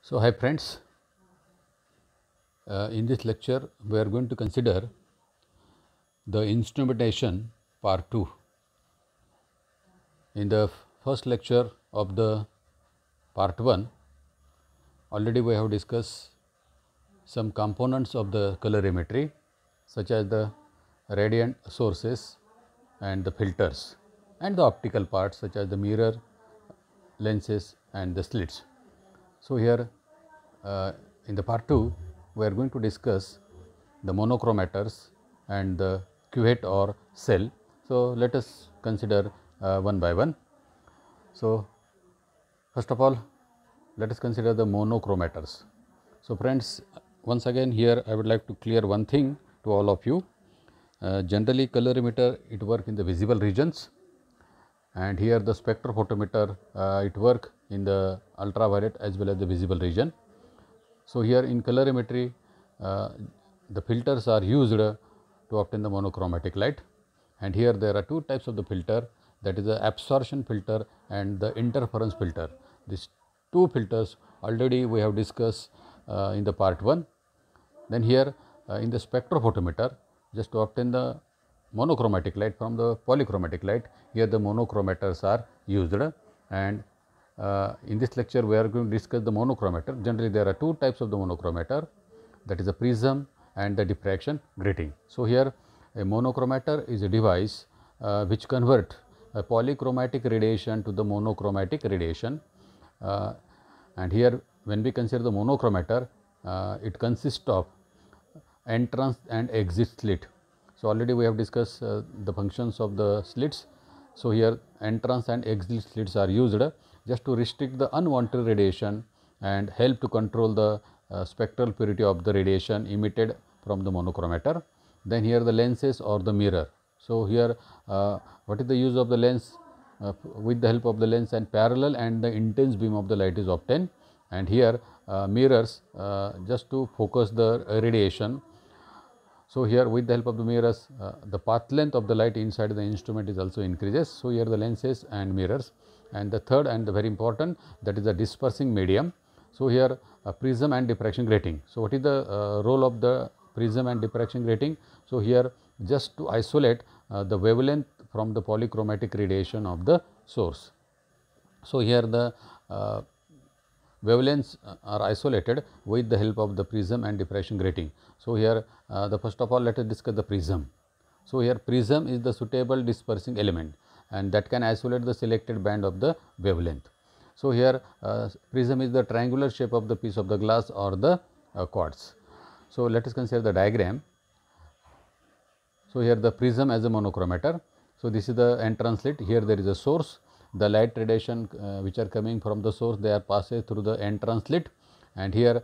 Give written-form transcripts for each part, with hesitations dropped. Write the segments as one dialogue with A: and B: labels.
A: So, hi friends, in this lecture we are going to consider the instrumentation part 2. In the first lecture of the part 1, already we have discussed some components of the colorimetry such as the radiant sources and the filters and the optical parts such as the mirror, lenses and the slits. So, here in the part 2 we are going to discuss the monochromators and the cuvette or cell. So, let us consider one by one. So, first of all let us consider the monochromators. So, friends, once again here I would like to clear one thing to all of you. Generally colorimeter it work in the visible regions, and here the spectrophotometer it work in the ultraviolet as well as the visible region. So, here in colorimetry the filters are used to obtain the monochromatic light, and here there are two types of the filter, that is the absorption filter and the interference filter. These two filters already we have discussed in the part 1. Then here in the spectrophotometer, just to obtain the monochromatic light from the polychromatic light, here the monochromators are used, and in this lecture we are going to discuss the monochromator. Generally there are two types of the monochromator, that is the prism and the diffraction grating. So, here a monochromator is a device which convert a polychromatic radiation to the monochromatic radiation, and here when we consider the monochromator, it consists of entrance and exit slit. So, already we have discussed the functions of the slits. So, here entrance and exit slits are used just to restrict the unwanted radiation and help to control the spectral purity of the radiation emitted from the monochromator. Then here the lenses or the mirror. So, here what is the use of the lens? With the help of the lens and parallel and the intense beam of the light is obtained, and here mirrors just to focus the radiation. So, here with the help of the mirrors the path length of the light inside the instrument is also increases. So, here the lenses and mirrors, and the third and the very important, that is the dispersing medium. So, here prism and diffraction grating. So, what is the role of the prism and diffraction grating? So, here just to isolate the wavelength from the polychromatic radiation of the source. So, here the wavelengths are isolated with the help of the prism and diffraction grating. So, here the first of all let us discuss the prism. So, here prism is the suitable dispersing element, and that can isolate the selected band of the wavelength. So, here prism is the triangular shape of the piece of the glass or the quartz. So, let us consider the diagram. So, here the prism as a monochromator. So, this is the entrance slit. Here there is a source. The light radiation which are coming from the source, they are passes through the entrance slit, and here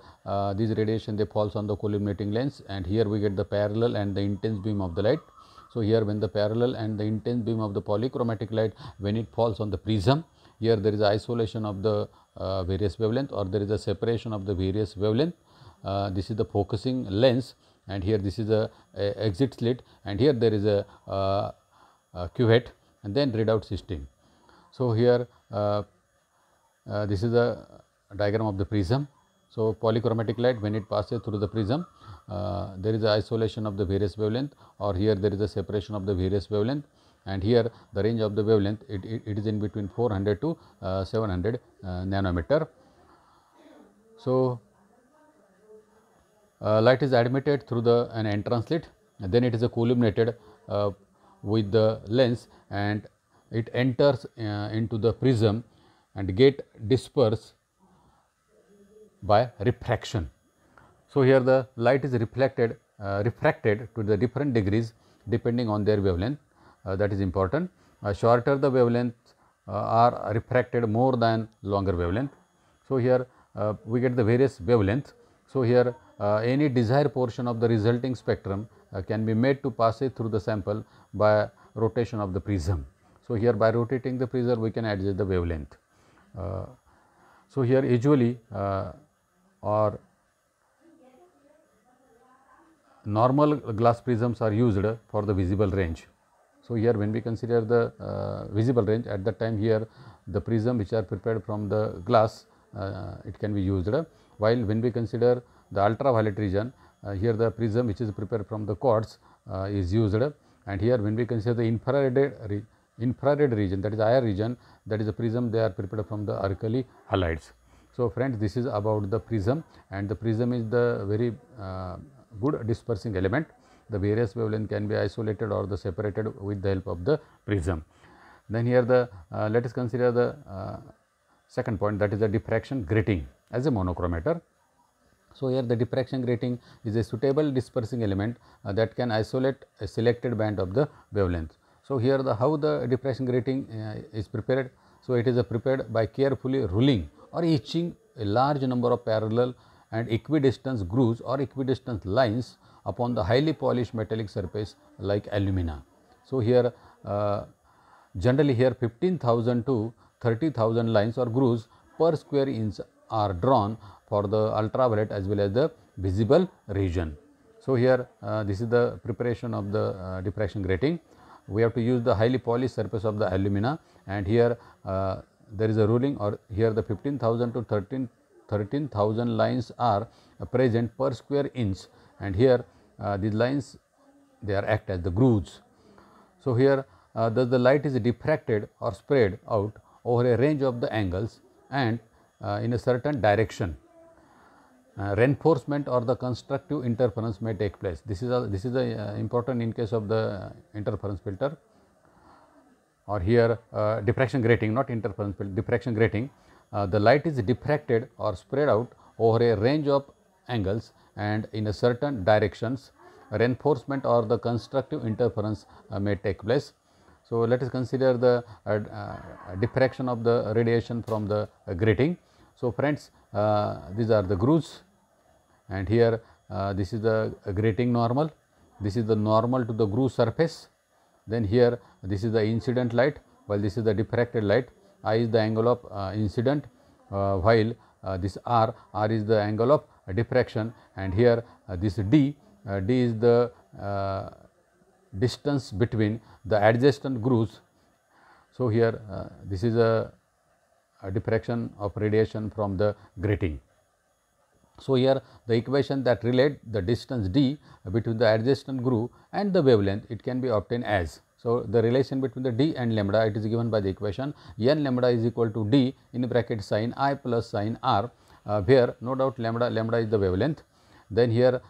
A: these radiation they falls on the collimating lens, and here we get the parallel and the intense beam of the light. So, here when the parallel and the intense beam of the polychromatic light, when it falls on the prism, here there is isolation of the various wavelength, or there is a separation of the various wavelength. This is the focusing lens, and here this is a exit slit, and here there is a cuvette and then readout system. So, here this is the diagram of the prism. So, polychromatic light when it passes through the prism, there is a isolation of the various wavelength, or here there is a separation of the various wavelength, and here the range of the wavelength it is in between 400 to 700 nanometer. So, light is admitted through an entrance slit, and then it is collimated with the lens, and it enters into the prism and get dispersed by refraction. So, here the light is refracted to the different degrees depending on their wavelength, that is important. Shorter the wavelength are refracted more than longer wavelength. So, here we get the various wavelengths. So, here any desired portion of the resulting spectrum can be made to pass it through the sample by rotation of the prism. So, here by rotating the prism we can adjust the wavelength. So, here usually or normal glass prisms are used for the visible range. So, here when we consider the visible range, at that time here the prism which are prepared from the glass, it can be used. While when we consider the ultraviolet region, here the prism which is prepared from the quartz is used, and here when we consider the infrared region, that is IR region, that is a prism, they are prepared from the alkali halides. So, friends, this is about the prism, and the prism is the very good dispersing element. The various wavelength can be isolated or the separated with the help of the prism. Then here the let us consider the second point, that is the diffraction grating as a monochromator. So, here the diffraction grating is a suitable dispersing element that can isolate a selected band of the wavelength. So, here the how the diffraction grating is prepared. So, it is prepared by carefully ruling or etching a large number of parallel and equidistant grooves or equidistant lines upon the highly polished metallic surface like alumina. So, here generally here 15,000 to 30,000 lines or grooves per square inch are drawn for the ultraviolet as well as the visible region. So, here this is the preparation of the diffraction grating. We have to use the highly polished surface of the alumina, and here there is a ruling, or here the 15,000 to 13,000 lines are present per square inch, and here these lines, they are act as the grooves. So, here thus the light is diffracted or spread out over a range of the angles and in a certain direction. Reinforcement or the constructive interference may take place. This is important in case of the interference filter, or here diffraction grating, not interference filter, diffraction grating. The light is diffracted or spread out over a range of angles and in a certain directions. Reinforcement or the constructive interference may take place. So, let us consider the diffraction of the radiation from the grating. So, friends, these are the grooves, and here this is the grating normal, this is the normal to the groove surface. Then here this is the incident light, while this is the diffracted light. I is the angle of incident, while this R is the angle of diffraction, and here this D is the distance between the adjacent grooves. So, here this is a diffraction of radiation from the grating. So, here the equation that relate the distance d between the adjacent groove and the wavelength, it can be obtained as. So, the relation between the d and lambda, it is given by the equation n lambda is equal to d in bracket sin I plus sin r, where no doubt lambda is the wavelength. Then here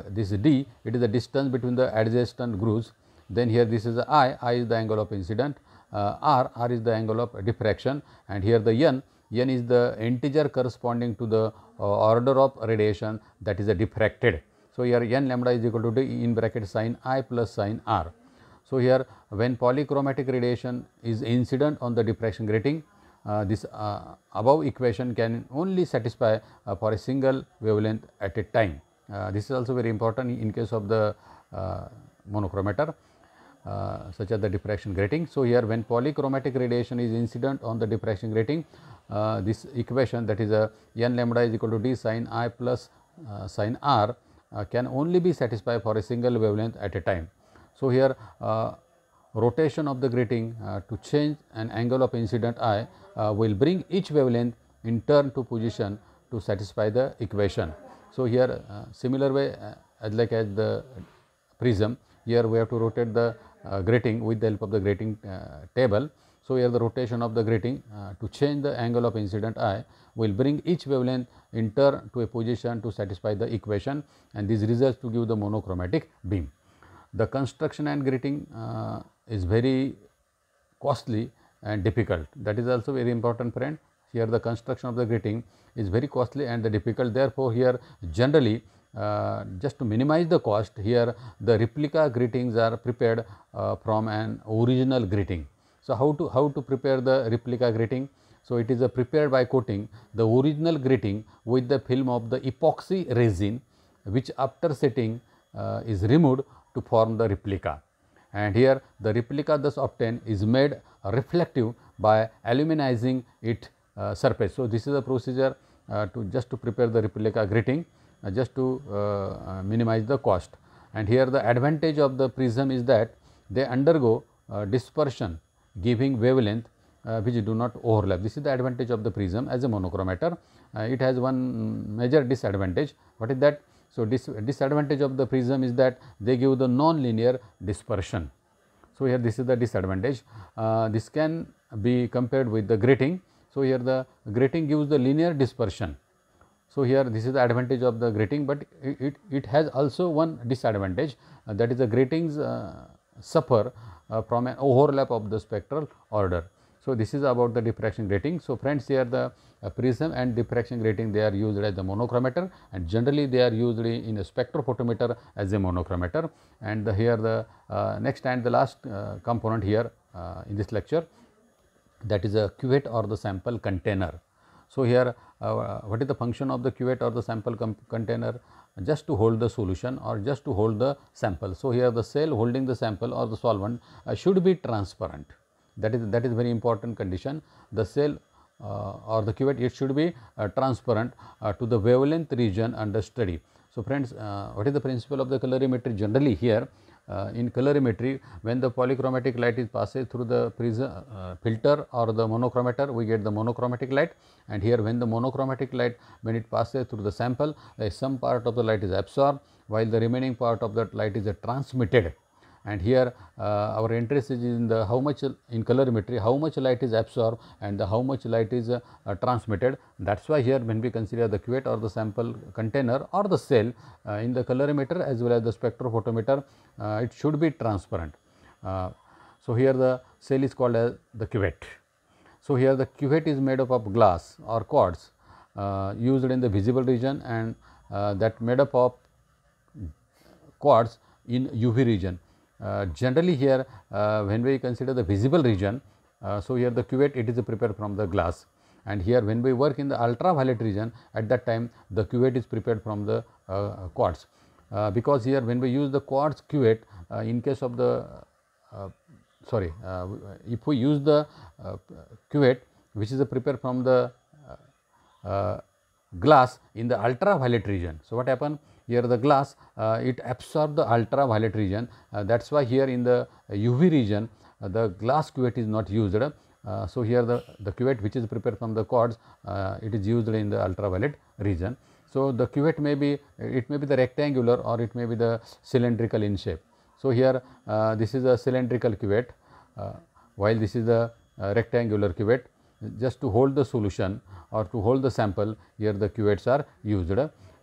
A: this d, it is the distance between the adjacent grooves. Then here this is the I is the angle of incident, r is the angle of diffraction, and here the n is the integer corresponding to the order of radiation, that is the diffracted. So, here n lambda is equal to d in bracket sin I plus sin r. So, here when polychromatic radiation is incident on the diffraction grating, this above equation can only satisfy for a single wavelength at a time. This is also very important in case of the monochromator, such as the diffraction grating. So, here when polychromatic radiation is incident on the diffraction grating, this equation, that is n lambda is equal to d sin I plus sin r, can only be satisfied for a single wavelength at a time. So, here rotation of the grating to change an angle of incident I will bring each wavelength in turn to position to satisfy the equation. So, here similar way as the prism, here we have to rotate the grating with the help of the grating table. So, here the rotation of the grating to change the angle of incident I will bring each wavelength in turn to a position to satisfy the equation, and these results to give the monochromatic beam. The construction and grating is very costly and difficult. That is also very important, friend. Here the construction of the grating is very costly and difficult. Therefore, here generally just to minimize the cost, here the replica gratings are prepared from an original grating. So, how to prepare the replica grating? So, it is prepared by coating the original grating with the film of the epoxy resin, which after setting is removed to form the replica, and here the replica thus obtained is made reflective by aluminizing its surface. So, this is a procedure to prepare the replica grating, just to minimize the cost. And here the advantage of the prism is that they undergo dispersion, giving wavelength which do not overlap. This is the advantage of the prism as a monochromator. It has one major disadvantage. What is that? So, disadvantage of the prism is that they give the non-linear dispersion. So, here this is the disadvantage. This can be compared with the grating. So, here the grating gives the linear dispersion. So, here this is the advantage of the grating, but it has also one disadvantage, that is the gratings suffer from an overlap of the spectral order. So, this is about the diffraction grating. So, friends, here the prism and diffraction grating, they are used as the monochromator, and generally they are used in a spectrophotometer as a monochromator. And here the next and the last component here in this lecture, that is a cuvette or the sample container. So, here what is the function of the cuvette or the sample container? Just to hold the solution or just to hold the sample. So, here the cell holding the sample or the solvent should be transparent. That is very important condition. The cell or the cuvette, it should be transparent to the wavelength region under study. So, friends, what is the principle of the colorimetry? Generally here in colorimetry, when the polychromatic light is passes through the prism filter or the monochromator, we get the monochromatic light. And here when the monochromatic light, when it passes through the sample, some part of the light is absorbed, while the remaining part of that light is transmitted. And here our interest is in the how much in colorimetry, how much light is absorbed and the how much light is transmitted. That is why here when we consider the cuvette or the sample container or the cell in the colorimeter as well as the spectrophotometer, it should be transparent. So, here the cell is called as the cuvette. So, here the cuvette is made up of glass or quartz used in the visible region, and that made up of quartz in UV region. Generally here when we consider the visible region, so here the cuvette, it is prepared from the glass, and here when we work in the ultraviolet region, at that time the cuvette is prepared from the quartz, because here when we use the quartz cuvette, in case of the if we use the cuvette which is prepared from the glass in the ultraviolet region. So, what happen? Here the glass it absorbs the ultraviolet region, that is why here in the UV region the glass cuvette is not used. So, here the cuvette which is prepared from the quartz, it is used in the ultraviolet region. So, the cuvette may be, it may be the rectangular or it may be the cylindrical in shape. So, here this is a cylindrical cuvette, while this is a rectangular cuvette. Just to hold the solution or to hold the sample, here the cuvettes are used,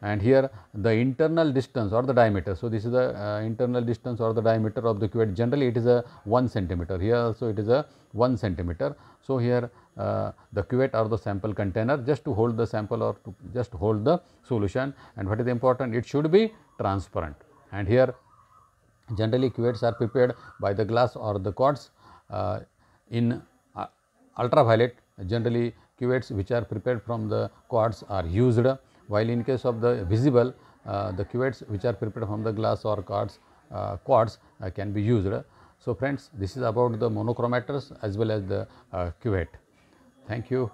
A: and here the internal distance or the diameter. So, this is the internal distance or the diameter of the cuvette. Generally it is a 1 centimeter, here also it is a 1 centimeter. So, here the cuvette or the sample container, just to hold the sample or to just hold the solution, and what is important, it should be transparent. And here generally cuvettes are prepared by the glass or the quartz. In ultraviolet, generally cuvettes which are prepared from the quartz are used, while in case of the visible, the cuvettes which are prepared from the glass or quartz can be used. So, friends, this is about the monochromators as well as the cuvette. Thank you.